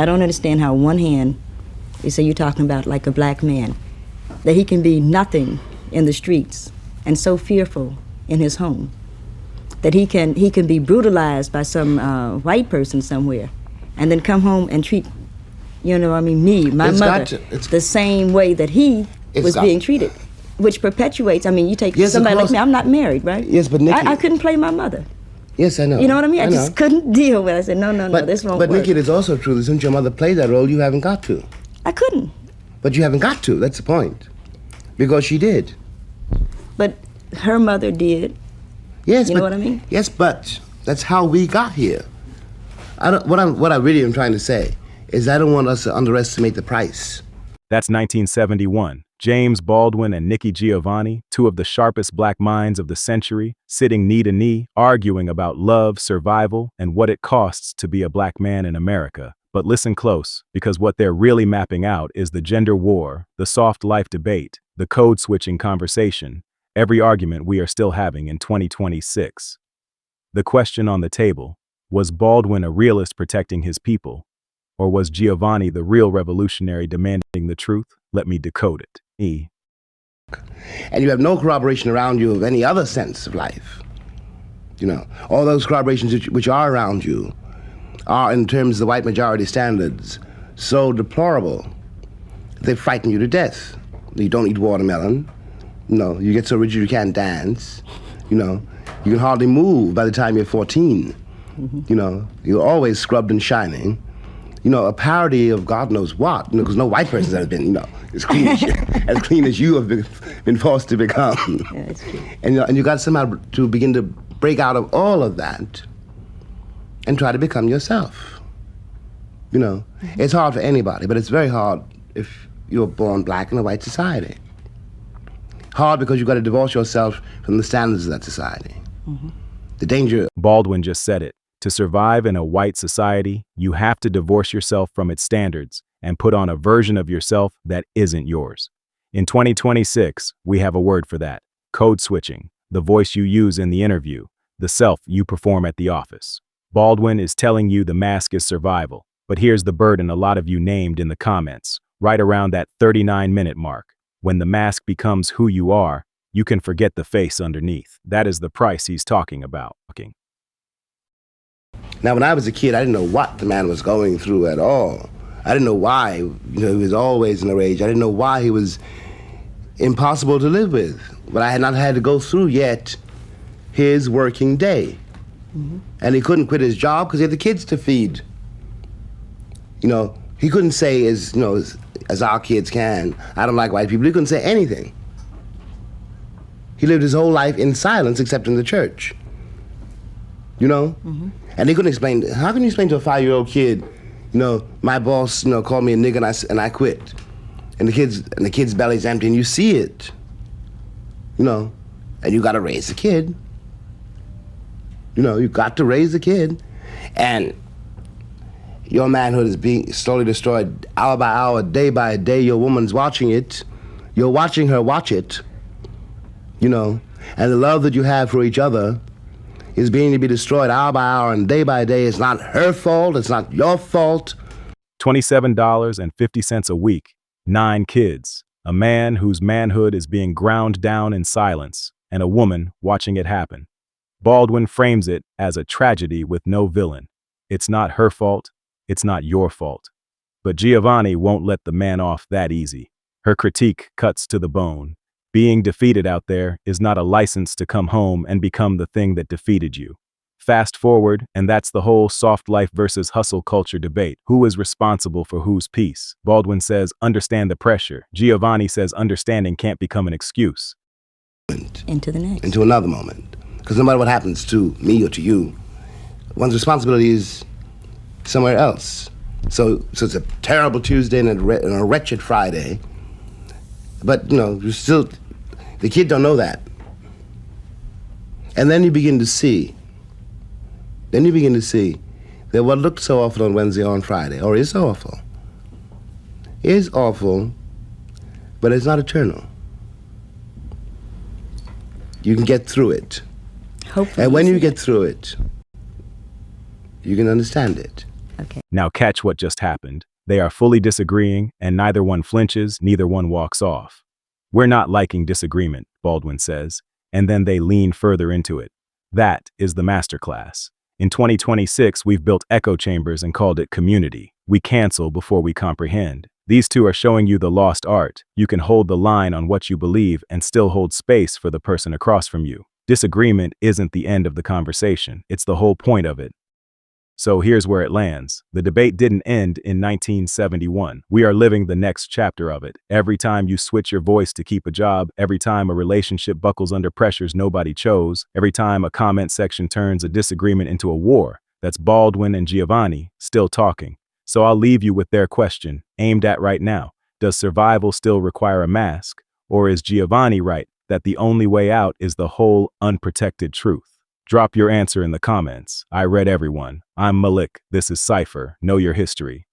I don't understand how one hand, you say you're talking about like a black man, that he can be nothing in the streets and so fearful in his home, that he can be brutalized by some white person somewhere, and then come home and treat, you know, I mean, me, my mother, the same way that he was being treated, which perpetuates. I mean, you take somebody like me. I'm not married, right? Yes, but Nikki, I couldn't play my mother. Yes, I know. You know what I mean? I just couldn't deal with it. I said, no, this won't work. But Nikki, it is also true that since your mother played that role, you haven't got to. I couldn't. But you haven't got to. That's the point. Because she did. But her mother did. Yes, you know what I mean? Yes, but that's how we got here. What I really am trying to say is I don't want us to underestimate the price. That's 1971. James Baldwin and Nikki Giovanni, two of the sharpest black minds of the century, sitting knee to knee, arguing about love, survival, and what it costs to be a black man in America. But listen close, because what they're really mapping out is the gender war, the soft life debate, the code-switching conversation, every argument we are still having in 2026. The question on the table, was Baldwin a realist protecting his people? Or was Giovanni the real revolutionary demanding the truth? Let me decode it. And you have no corroboration around you of any other sense of life. You know, all those corroborations which are around you are, in terms of the white majority standards, so deplorable, they frighten you to death. You don't eat watermelon. No, you get so rigid you can't dance. You know, you can hardly move by the time you're 14. You know, you're always scrubbed and shining. You know, a parody of God knows what, you know, because no white person's ever been, you know, as clean as you have been forced to become. Yeah, that's true. And you got somehow to begin to break out of all of that and try to become yourself. You know, it's hard for anybody, but it's very hard if you're born black in a white society. Hard because you've got to divorce yourself from the standards of that society. The danger. Baldwin just said it. To survive in a white society, you have to divorce yourself from its standards and put on a version of yourself that isn't yours. In 2026, we have a word for that: code switching, the voice you use in the interview, the self you perform at the office. Baldwin is telling you the mask is survival, but here's the burden a lot of you named in the comments, right around that 39-minute mark. When the mask becomes who you are, you can forget the face underneath. That is the price he's talking about. Now, when I was a kid, I didn't know what the man was going through at all. I didn't know why, you know, he was always in a rage. I didn't know why he was impossible to live with. But I had not had to go through yet his working day. And he couldn't quit his job because he had the kids to feed. You know, he couldn't say, as you know, as our kids can, I don't like white people. He couldn't say anything. He lived his whole life in silence except in the church. You know? And he couldn't explain, how can you explain to a 5-year-old kid, you know, my boss, you know, called me a nigger and I quit. And the kid's belly's empty and you see it. You know, and you gotta raise the kid. You know, you got to raise the kid. And your manhood is being slowly destroyed hour by hour, day by day. Your woman's watching it. You're watching her watch it. You know, and the love that you have for each other is being to be destroyed hour by hour and day by day. It's not her fault. It's not your fault. $27.50 a week, 9 kids, a man whose manhood is being ground down in silence, and a woman watching it happen. Baldwin frames it as a tragedy with no villain. It's not her fault. It's not your fault. But Giovanni won't let the man off that easy. Her critique cuts to the bone. Being defeated out there is not a license to come home and become the thing that defeated you. Fast forward, and that's the whole soft life versus hustle culture debate. Who is responsible for whose peace? Baldwin says, understand the pressure. Giovanni says, understanding can't become an excuse. Into the next. Into another moment. Because no matter what happens to me or to you, one's responsibility is somewhere else. So it's a terrible Tuesday and a wretched Friday. But, you know, you still, the kid don't know that. And then you begin to see that what looked so awful on Wednesday or on Friday, or is awful, but it's not eternal. You can get through it. Hopefully. And when you get through it, you can understand it. Okay. Now catch what just happened. They are fully disagreeing, and neither one flinches, neither one walks off. We're not liking disagreement, Baldwin says, and then they lean further into it. That is the masterclass. In 2026, we've built echo chambers and called it community. We cancel before we comprehend. These two are showing you the lost art. You can hold the line on what you believe and still hold space for the person across from you. Disagreement isn't the end of the conversation. It's the whole point of it. So here's where it lands. The debate didn't end in 1971. We are living the next chapter of it. Every time you switch your voice to keep a job, every time a relationship buckles under pressures nobody chose, every time a comment section turns a disagreement into a war, that's Baldwin and Giovanni still talking. So I'll leave you with their question, aimed at right now. Does survival still require a mask? Or is Giovanni right that the only way out is the whole unprotected truth? Drop your answer in the comments. I read everyone. I'm Malik. This is Cypher. Know your history.